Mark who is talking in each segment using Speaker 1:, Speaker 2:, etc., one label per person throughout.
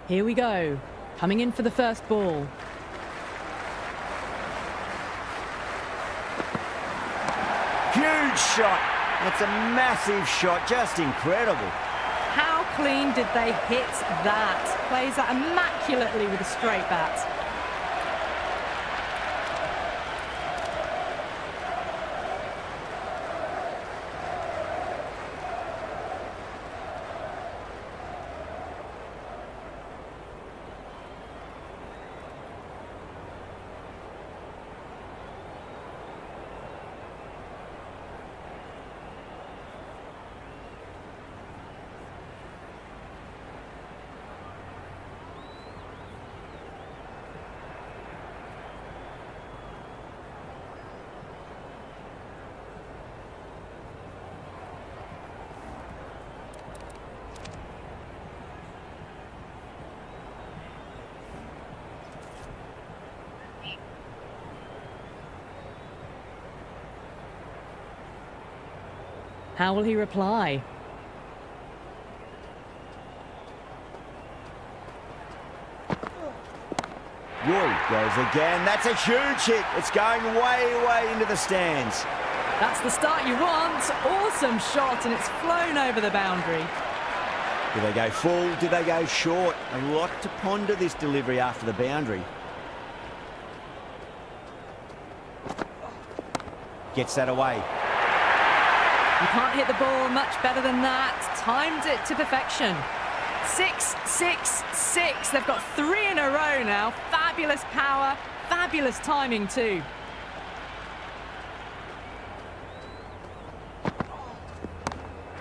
Speaker 1: Here we go. Coming in for the first ball.
Speaker 2: Huge shot. That's a massive shot. Just incredible.
Speaker 1: How clean did they hit that? Plays that immaculately with a straight bat. How will he reply?
Speaker 2: Roy goes again. That's a huge hit. It's going way into the stands.
Speaker 1: That's the start you want. Awesome shot, and it's flown over the boundary.
Speaker 2: Do they go full? Do they go short? A lot to ponder this delivery after the boundary. Gets that away.
Speaker 1: You can't hit the ball much better than that. Timed it to perfection. 6, 6, 6. They've got 3 in a row now. Fabulous power, fabulous timing too.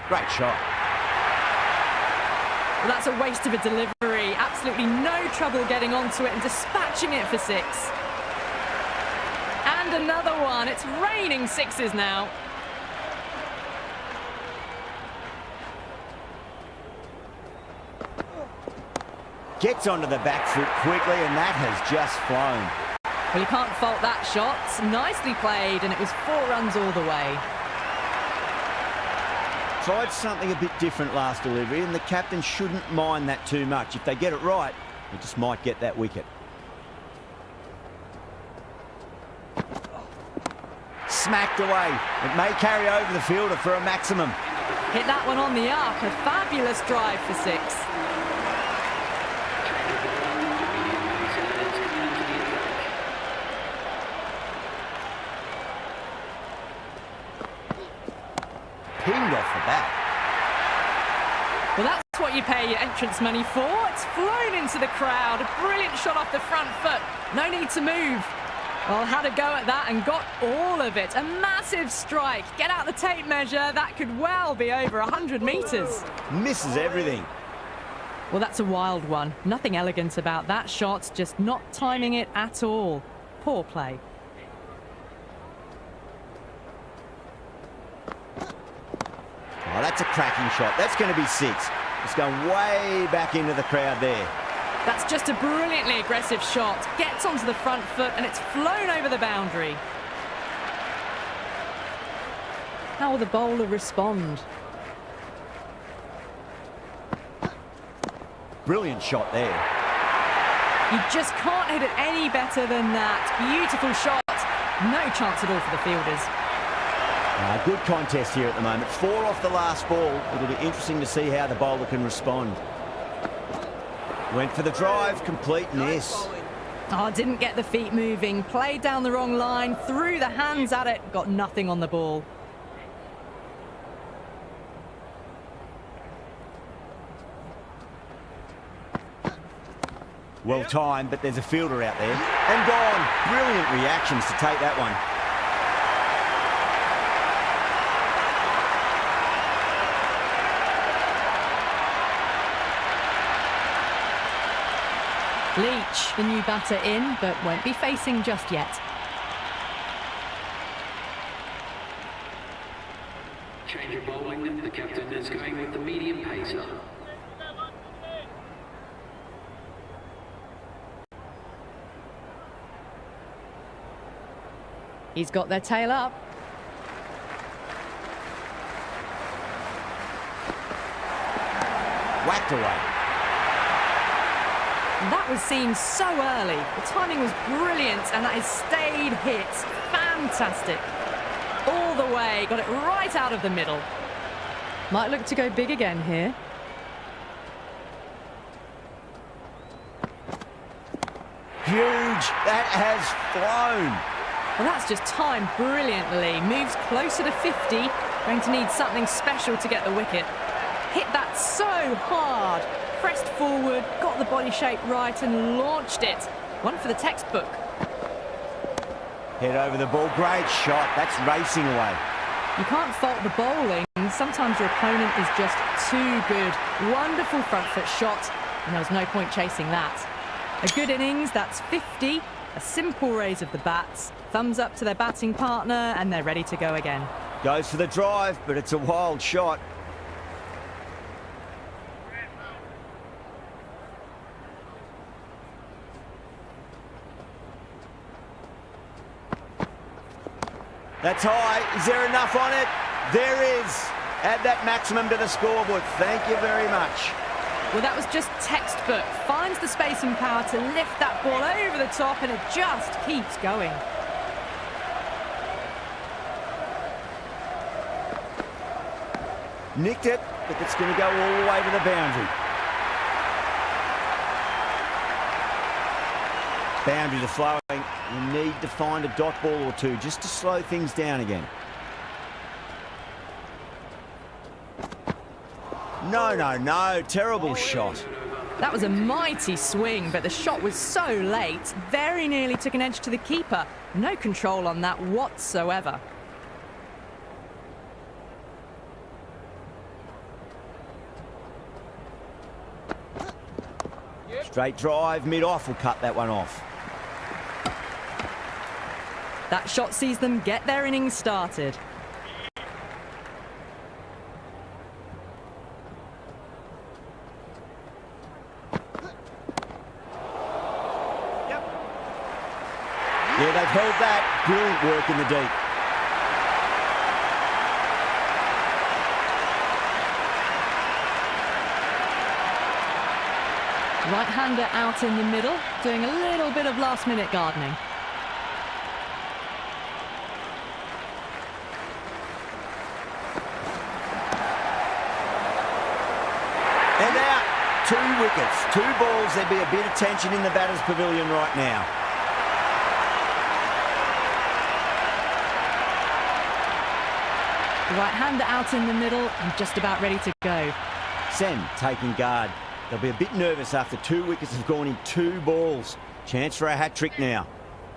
Speaker 2: Great shot.
Speaker 1: Well, that's a waste of a delivery. Absolutely no trouble getting onto it and dispatching it for 6. And another one. It's raining sixes now.
Speaker 2: Gets onto the back foot quickly, and that has just flown.
Speaker 1: Well, you can't fault that shot. Nicely played, and it was 4 runs all the way.
Speaker 2: Tried something a bit different last delivery, and the captain shouldn't mind that too much. If they get it right, they just might get that wicket. Smacked away. It may carry over the fielder for a maximum.
Speaker 1: Hit that one on the arc. A fabulous drive for 6.
Speaker 2: Pinged off the bat.
Speaker 1: Well, that's what you pay your entrance money for. It's flown into the crowd. A brilliant shot off the front foot. No need to move. Well, had a go at that and got all of it. A massive strike. Get out the tape measure. That could well be over 100 metres.
Speaker 2: Misses everything.
Speaker 1: Well, that's a wild one. Nothing elegant about that shot. Just not timing it at all. Poor play.
Speaker 2: Oh, that's a cracking shot. That's going to be 6. It's going way back into the crowd there.
Speaker 1: That's just a brilliantly aggressive shot. Gets onto the front foot and it's flown over the boundary. How will the bowler respond?
Speaker 2: Brilliant shot there.
Speaker 1: You just can't hit it any better than that. Beautiful shot. No chance at all for the fielders.
Speaker 2: Good contest here at the moment. 4 off the last ball. It'll be interesting to see how the bowler can respond. Went for the drive, complete miss.
Speaker 1: Oh, didn't get the feet moving. Played down the wrong line, threw the hands at it, got nothing on the ball.
Speaker 2: Well timed, but there's a fielder out there. And gone. Brilliant reactions to take that one.
Speaker 1: Leach, the new batter in, but won't be facing just yet.
Speaker 3: Change of bowling. The captain is going with the medium pacer.
Speaker 1: He's got their tail up.
Speaker 2: Whacked away.
Speaker 1: That was seen so early. The timing was brilliant, and that is stayed hit. Fantastic. All the way, got it right out of the middle. Might look to go big again here.
Speaker 2: Huge. That has flown.
Speaker 1: Well, that's just timed brilliantly. Moves closer to 50. Going to need something special to get the wicket. Hit that so hard. Pressed forward, got the body shape right and launched it. One for the textbook.
Speaker 2: Head over the ball. Great shot. That's racing away.
Speaker 1: You can't fault the bowling. Sometimes your opponent is just too good. Wonderful front foot shot, and there was no point chasing that. A good innings, that's 50. A simple raise of the bats. Thumbs up to their batting partner, and they're ready to go again.
Speaker 2: Goes for the drive, but it's a wild shot. That's high. Is there enough on it? There is. Add that maximum to the scoreboard. Thank you very much.
Speaker 1: Well, that was just textbook. Finds the space and power to lift that ball over the top, and it just keeps going.
Speaker 2: Nicked it, but it's going to go all the way to the boundary. Boundaries are flowing. You need to find a dot ball or two just to slow things down again. No. Terrible shot.
Speaker 1: That was a mighty swing, but the shot was so late. Very nearly took an edge to the keeper. No control on that whatsoever.
Speaker 2: Straight drive, mid-off will cut that one off.
Speaker 1: That shot sees them get their innings started.
Speaker 2: Yeah, they've held that. Brilliant work in the deep.
Speaker 1: Right-hander out in the middle, doing a little bit of last-minute gardening.
Speaker 2: And out. 2 wickets, 2 balls. There'd be a bit of tension in the batter's pavilion right now.
Speaker 1: The right-hander out in the middle and just about ready to go.
Speaker 2: Sen taking guard. They'll be a bit nervous after 2 wickets have gone in 2 balls. Chance for a hat-trick now.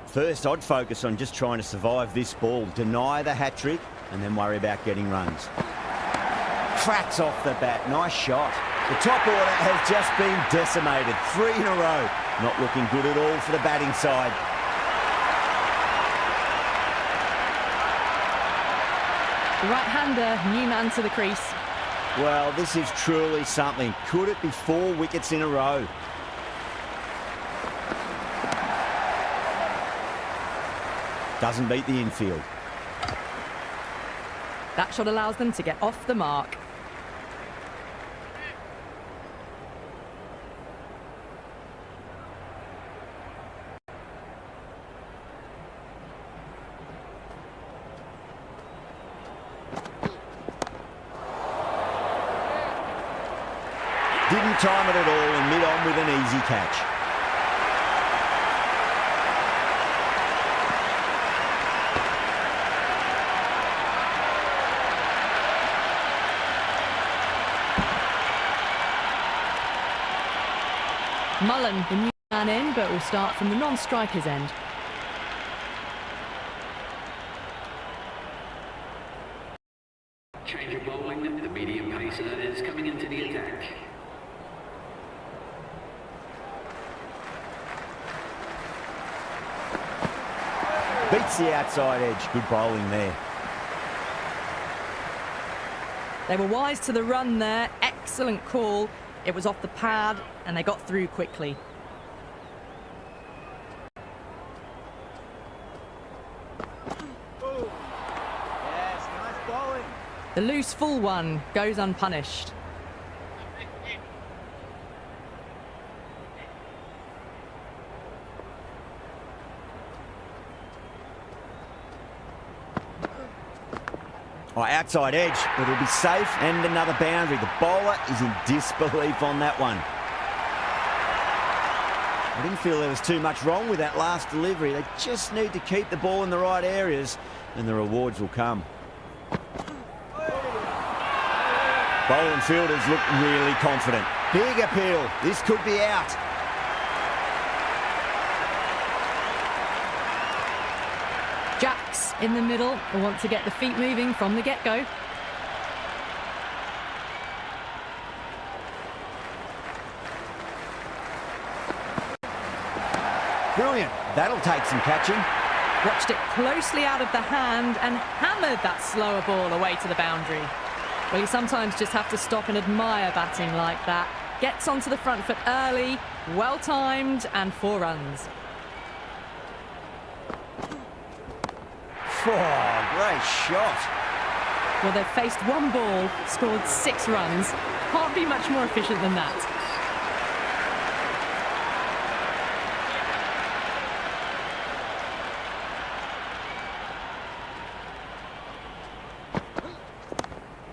Speaker 2: First, I'd focus on just trying to survive this ball, deny the hat-trick, and then worry about getting runs. Cracks off the bat. Nice shot. The top order has just been decimated. 3 in a row. Not looking good at all for the batting side.
Speaker 1: The right-hander, new man to the crease.
Speaker 2: Well, this is truly something. Could it be 4 wickets in a row? Doesn't beat the infield.
Speaker 1: That shot allows them to get off the mark.
Speaker 2: Didn't time it at all and mid-on with an easy catch.
Speaker 1: Mullen, the new man in, but will start from the non-striker's end.
Speaker 3: Change of bowling. The medium pacer is coming into the attack.
Speaker 2: Beats the outside edge. Good bowling there.
Speaker 1: They were wise to the run there. Excellent call. It was off the pad, and they got through quickly.
Speaker 2: Yes, nice bowling.
Speaker 1: The loose full one goes unpunished.
Speaker 2: Oh, outside edge, but it'll be safe and another boundary. The bowler is in disbelief on that one. I didn't feel there was too much wrong with that last delivery. They just need to keep the ball in the right areas and the rewards will come. Bowling fielders look really confident. Big appeal. This could be out.
Speaker 1: Jacks in the middle will want to get the feet moving from the get-go.
Speaker 2: Brilliant. That'll take some catching.
Speaker 1: Watched it closely out of the hand and hammered that slower ball away to the boundary. Well, you sometimes just have to stop and admire batting like that. Gets onto the front foot early, well-timed, and 4 runs.
Speaker 2: Oh, great shot.
Speaker 1: Well, they've faced 1 ball, scored 6 runs. Can't be much more efficient than that.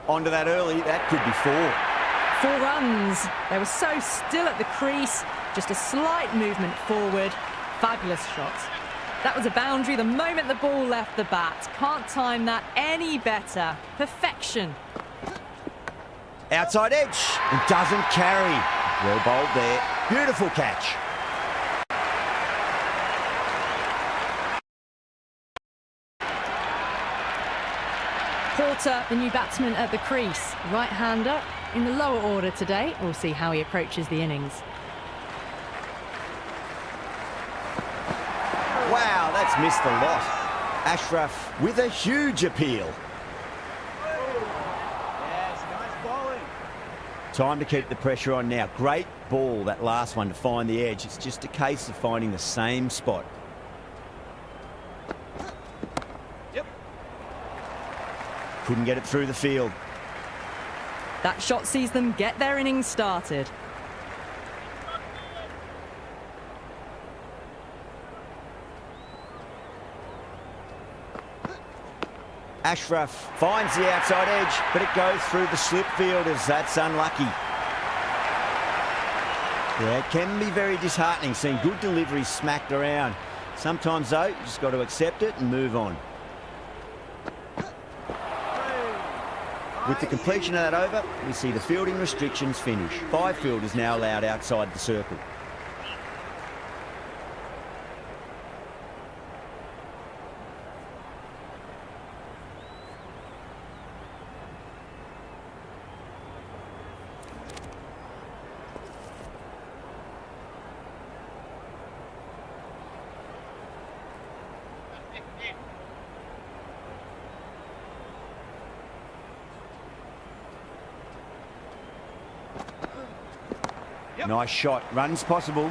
Speaker 2: Onto that early, that could be 4.
Speaker 1: 4 runs. They were so still at the crease, just a slight movement forward. Fabulous shot. That was a boundary the moment the ball left the bat. Can't time that any better. Perfection.
Speaker 2: Outside edge, and doesn't carry. Well bowled there. Beautiful catch.
Speaker 1: Porter, the new batsman at the crease. Right-hander in the lower order today. We'll see how he approaches the innings.
Speaker 2: Wow, that's missed the lot. Ashraf with a huge appeal.
Speaker 4: Yes, nice bowling.
Speaker 2: Time to keep the pressure on now. Great ball, that last one, to find the edge. It's just a case of finding the same spot.
Speaker 4: Yep.
Speaker 2: Couldn't get it through the field.
Speaker 1: That shot sees them get their innings started.
Speaker 2: Ashraf finds the outside edge, but it goes through the slip fielders. That's unlucky. Yeah, it can be very disheartening seeing good deliveries smacked around. Sometimes, though, you just got to accept it and move on. With the completion of that over, we see the fielding restrictions finish. 5 fielders now allowed outside the circle.
Speaker 4: Yep.
Speaker 2: Nice shot. Runs possible.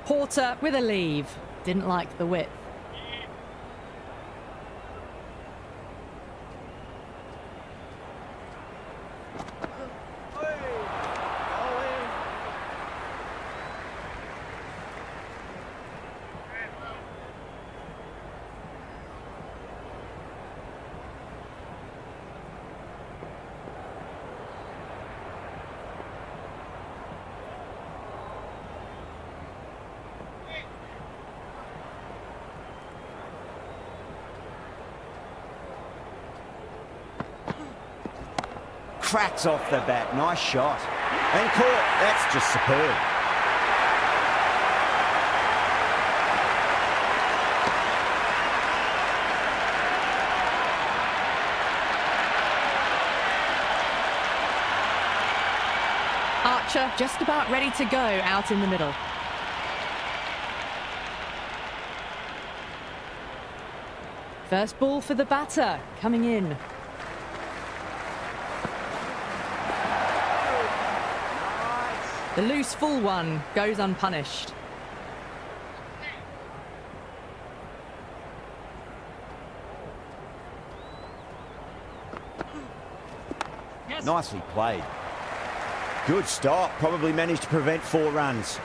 Speaker 1: Porter with a leave. Didn't like the width.
Speaker 2: Cracks off the bat. Nice shot. And caught. That's just superb.
Speaker 1: Archer just about ready to go out in the middle. First ball for the batter coming in. The loose full one goes unpunished.
Speaker 2: Nicely played. Good stop. Probably managed to prevent 4 runs.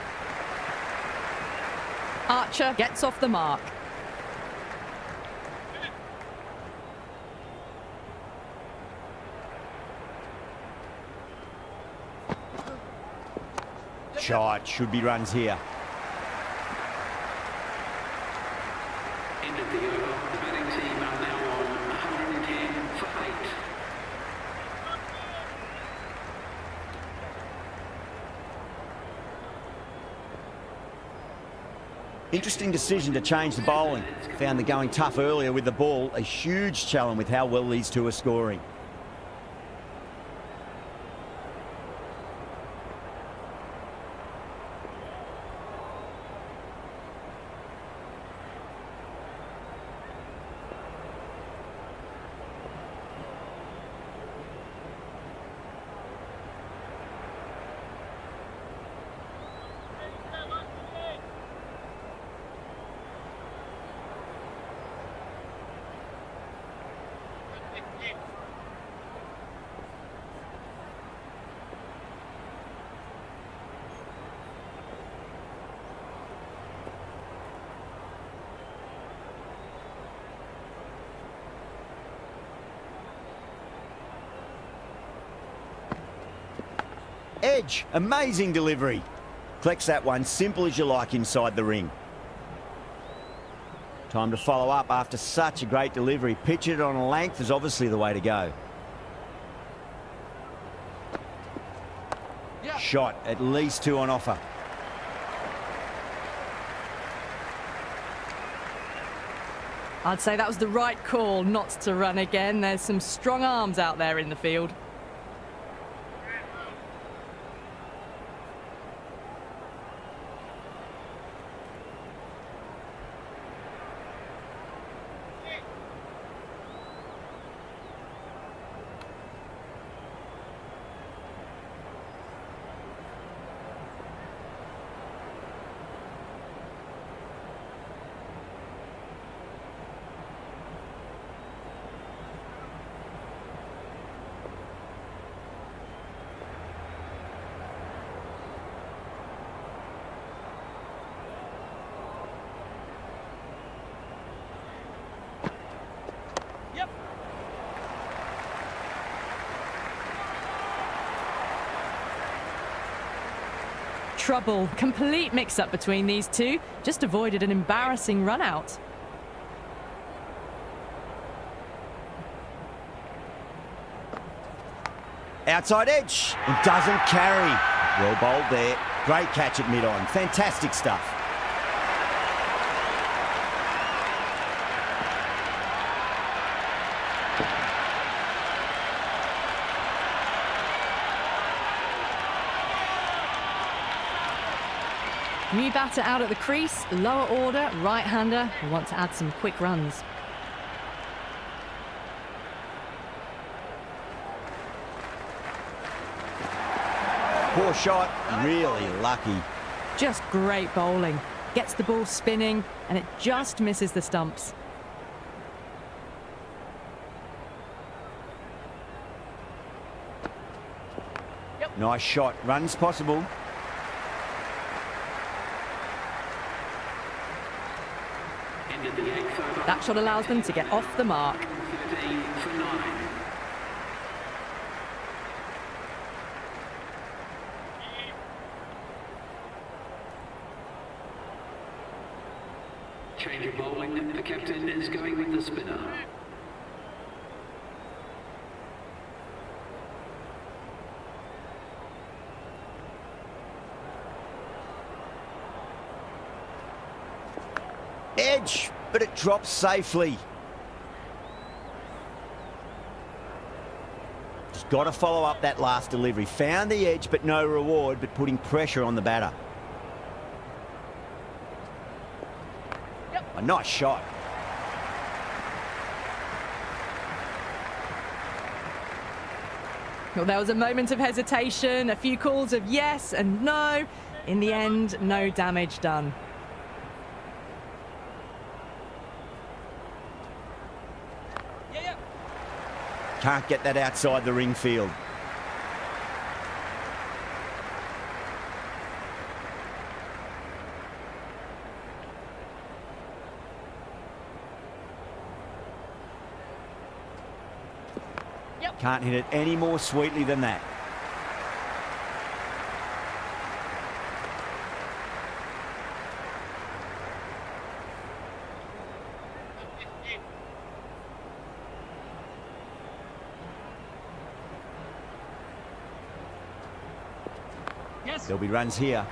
Speaker 1: Archer gets off the mark.
Speaker 2: Shot. Should be runs here.
Speaker 3: End of the over. The batting team are now on 110 for 8.
Speaker 2: Interesting decision to change the bowling. Found the going tough earlier with the ball. A huge challenge with how well these two are scoring. Edge, amazing delivery. Collects that one, simple as you like inside the ring. Time to follow up after such a great delivery. Pitch it on a length is obviously the way to go.
Speaker 4: Yeah.
Speaker 2: Shot, at least 2 on offer.
Speaker 1: I'd say that was the right call not to run again. There's some strong arms out there in the field.
Speaker 4: Yep.
Speaker 1: Trouble. Complete mix-up between these two. Just avoided an embarrassing run-out.
Speaker 2: Outside edge. It doesn't carry. Well bowled there. Great catch at mid-on. Fantastic stuff.
Speaker 1: New batter out at the crease, lower order, right-hander, who want to add some quick runs.
Speaker 2: Poor shot. Really lucky.
Speaker 1: Just great bowling. Gets the ball spinning, and it just misses the stumps.
Speaker 2: Nice shot. Runs possible.
Speaker 3: End of the 8th over.
Speaker 1: That shot allows them to get off the mark.
Speaker 3: 13 for 9. Change of bowling. The captain is going with the spinner.
Speaker 2: Edge, but it drops safely. Just got to follow up that last delivery. Found the edge, but no reward, but putting pressure on the batter. A nice shot.
Speaker 1: Well, there was a moment of hesitation, a few calls of yes and no. In the end, no damage done.
Speaker 2: Can't get that outside the ring field. Can't hit it any more sweetly than that.
Speaker 4: Yes.
Speaker 2: There'll be runs here.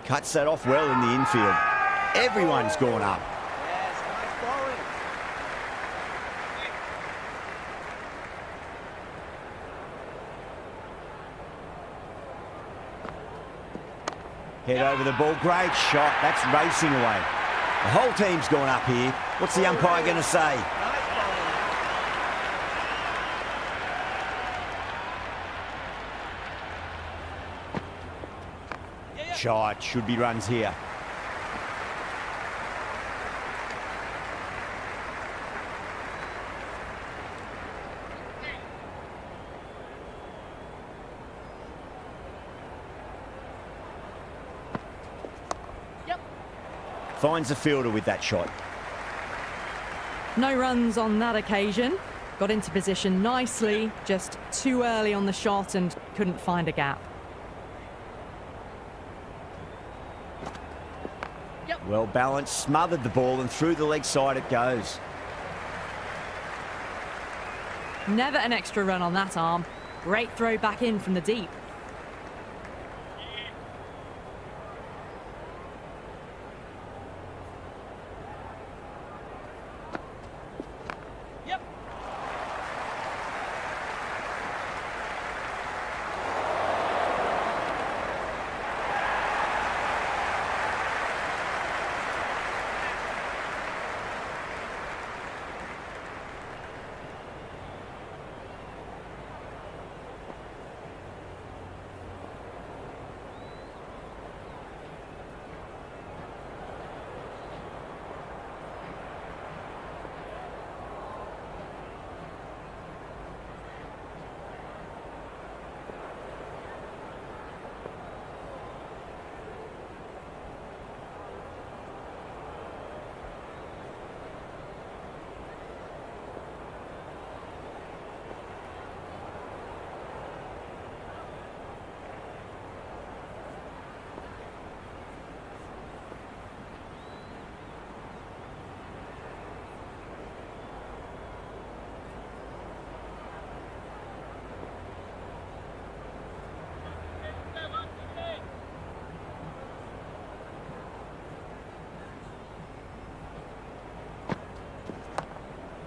Speaker 2: Cuts that off well in the infield. Everyone's gone up.
Speaker 4: Yes, nice bowling.
Speaker 2: Head over the ball. Great shot. That's racing away. The whole team's gone up here. What's the umpire going to say?
Speaker 4: Nice bowling.
Speaker 2: Shot. Should be runs here. Finds the fielder with that shot.
Speaker 1: No runs on that occasion. Got into position nicely, just too early on the shot and couldn't find a gap.
Speaker 2: Well balanced, smothered the ball and through the leg side it goes.
Speaker 1: Never an extra run on that arm. Great throw back in from the deep.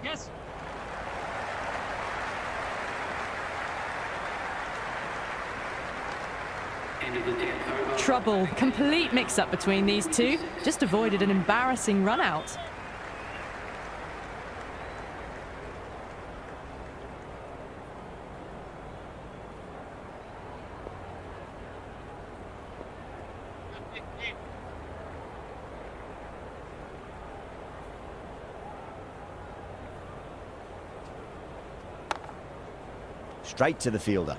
Speaker 4: Yes.
Speaker 3: End of the 10th over.
Speaker 1: Trouble, complete mix-up between these two. Just avoided an embarrassing run-out.
Speaker 2: Straight to the fielder.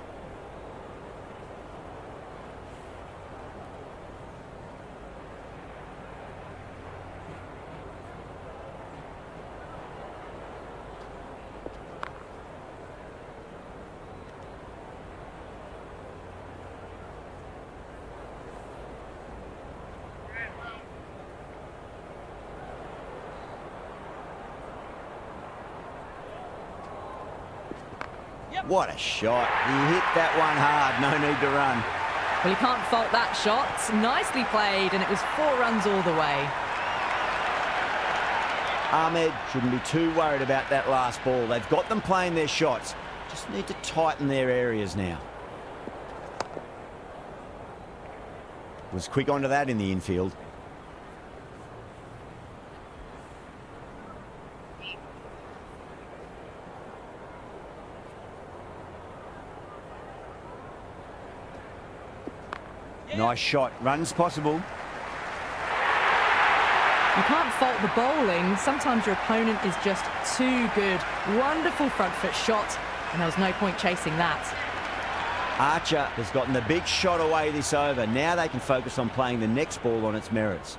Speaker 2: What a shot. He hit that one hard. No need to run.
Speaker 1: Well, you can't fault that shot. Nicely played, and it was 4 runs all the way.
Speaker 2: Ahmed shouldn't be too worried about that last ball. They've got them playing their shots. Just need to tighten their areas now. Was quick onto that in the infield. Nice shot. Runs possible.
Speaker 1: You can't fault the bowling. Sometimes your opponent is just too good. Wonderful front foot shot, and there was no point chasing that.
Speaker 2: Archer has gotten the big shot away this over. Now they can focus on playing the next ball on its merits.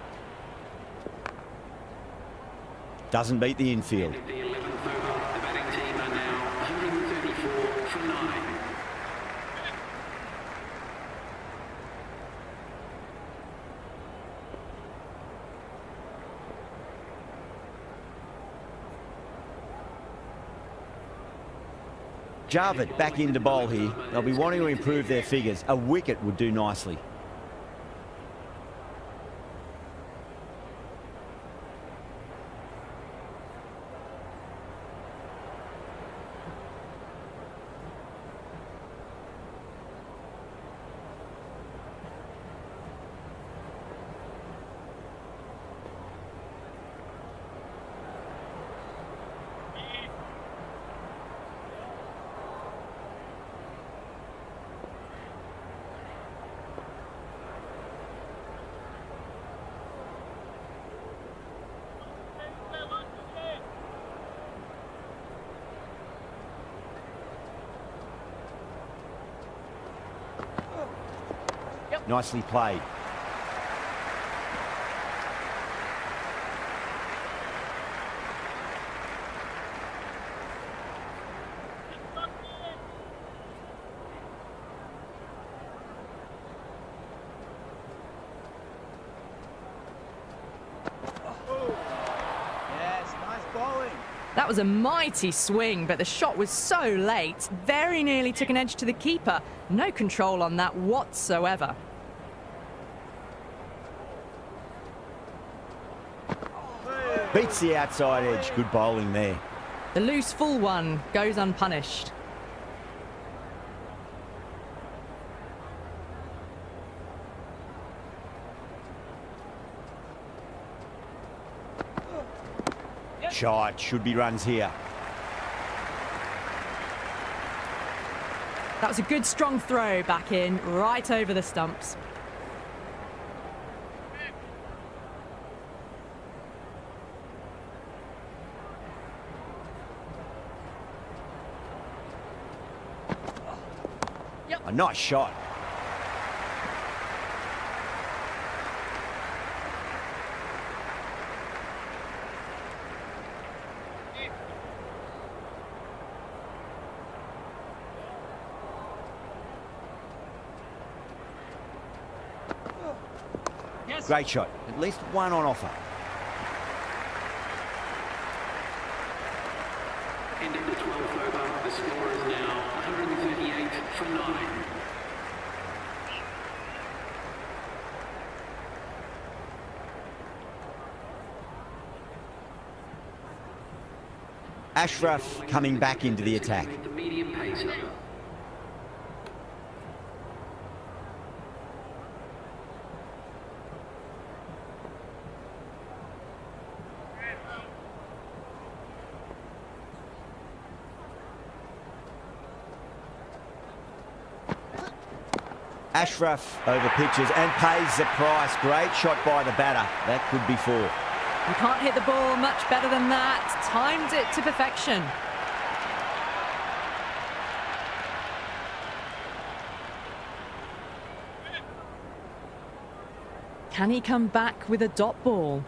Speaker 2: Doesn't beat the infield.
Speaker 3: The 11th over, the batting team are now 134 for 9.
Speaker 2: Javed back into bowl here. They'll be wanting to improve their figures. A wicket would do nicely. Nicely played.
Speaker 4: Yes, nice bowling.
Speaker 1: That was a mighty swing, but the shot was so late. Very nearly took an edge to the keeper. No control on that whatsoever.
Speaker 2: Beats the outside edge. Good bowling there.
Speaker 1: The loose full one goes unpunished.
Speaker 2: Shot. Should be runs here.
Speaker 1: That was a good strong throw back in, right over the stumps.
Speaker 2: A nice shot.
Speaker 4: Yes.
Speaker 2: Great shot. At least one on offer.
Speaker 3: End of the 12th over, the score is now 138 for 9.
Speaker 2: Ashraf coming back into the attack.
Speaker 3: The medium pacer.
Speaker 2: Ashraf over pitches and pays the price. Great shot by the batter. That could be 4.
Speaker 1: You can't hit the ball much better than that. Timed it to perfection. Can he come back with a dot ball?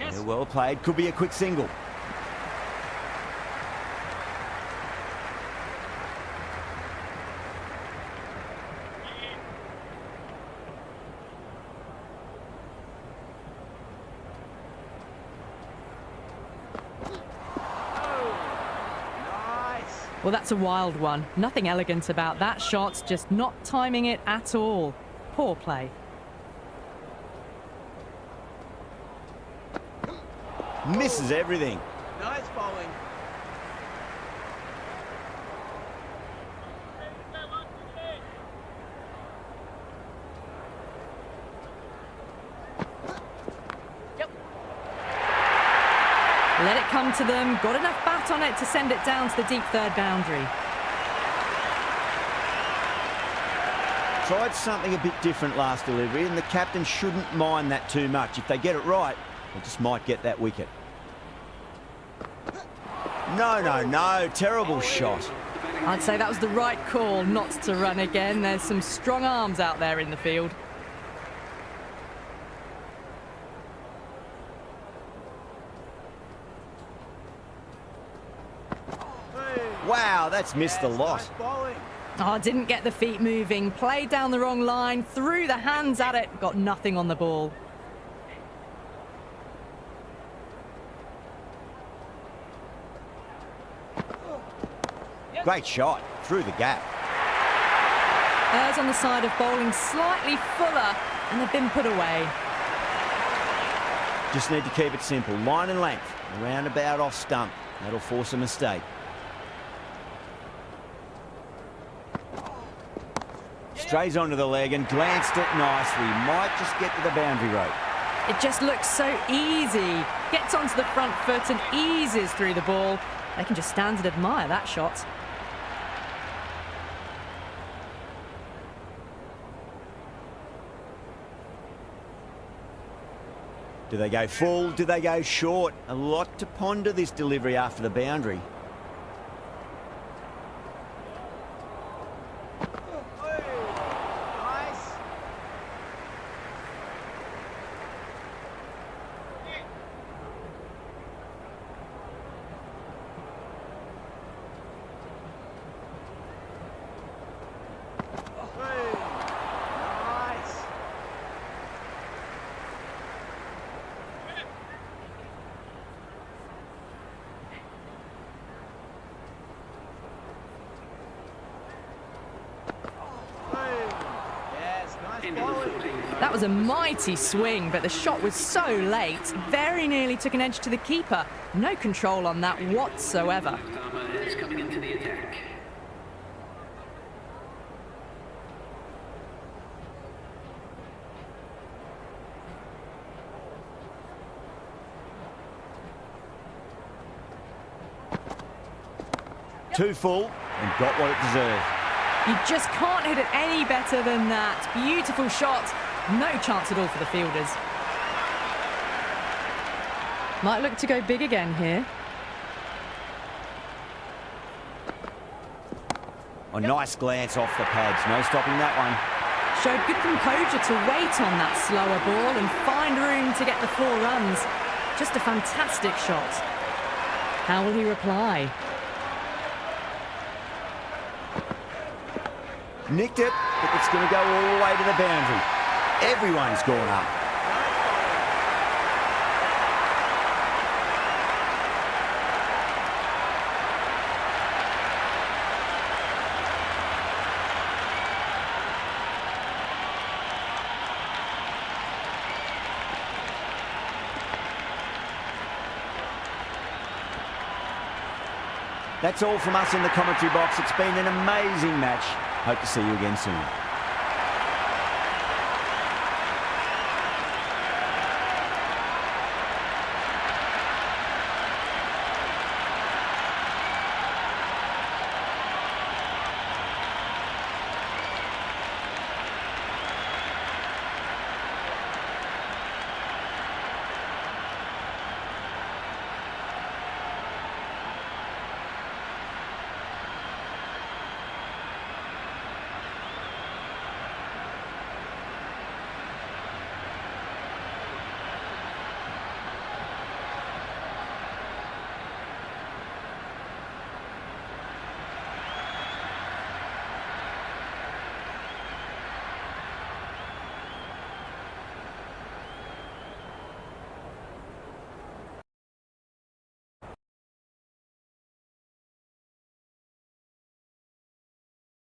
Speaker 4: Yes.
Speaker 2: Yeah, well played. Could be a quick single.
Speaker 1: Well, that's a wild one. Nothing elegant about that shot, just not timing it at all. Poor play.
Speaker 2: Misses everything.
Speaker 4: Nice bowling.
Speaker 1: Let it come to them. Got enough bat on it to send it down to the deep third boundary.
Speaker 2: Tried something a bit different last delivery, and the captain shouldn't mind that too much. If they get it right, they just might get that wicket. No. Terrible shot.
Speaker 1: I'd say that was the right call not to run again. There's some strong arms out there in the field.
Speaker 2: Wow, that's missed the lot.
Speaker 4: Nice bowling.
Speaker 1: Oh, didn't get the feet moving. Played down the wrong line. Threw the hands at it. Got nothing on the ball.
Speaker 2: Great shot. Through the gap.
Speaker 1: Errs on the side of bowling slightly fuller, and they've been put away.
Speaker 2: Just need to keep it simple. Line and length. Around about off stump. That'll force a mistake. Strays onto the leg and glanced it nicely. Might just get to the boundary rope.
Speaker 1: It just looks so easy. Gets onto the front foot and eases through the ball. They can just stand and admire that shot.
Speaker 2: Do they go full? Do they go short? A lot to ponder this delivery after the boundary.
Speaker 4: Nice. Nice. Yes, nice
Speaker 3: Into the
Speaker 4: bowling.
Speaker 3: 14th.
Speaker 1: That was a mighty swing, but the shot was so late. Very nearly took an edge to the keeper. No control on that whatsoever.
Speaker 3: Left-armer is coming into the attack.
Speaker 2: Too full and got what it deserved.
Speaker 1: You just can't hit it any better than that. Beautiful shot. No chance at all for the fielders. Might look to go big again here.
Speaker 2: A nice glance off the pads. No stopping that one.
Speaker 1: Showed good composure to wait on that slower ball and find room to get the 4 runs. Just a fantastic shot. How will he reply?
Speaker 2: Nicked it, but it's going to go all the way to the boundary. Everyone's gone up. That's all from us in the commentary box. It's been an amazing match. Hope to see you again soon.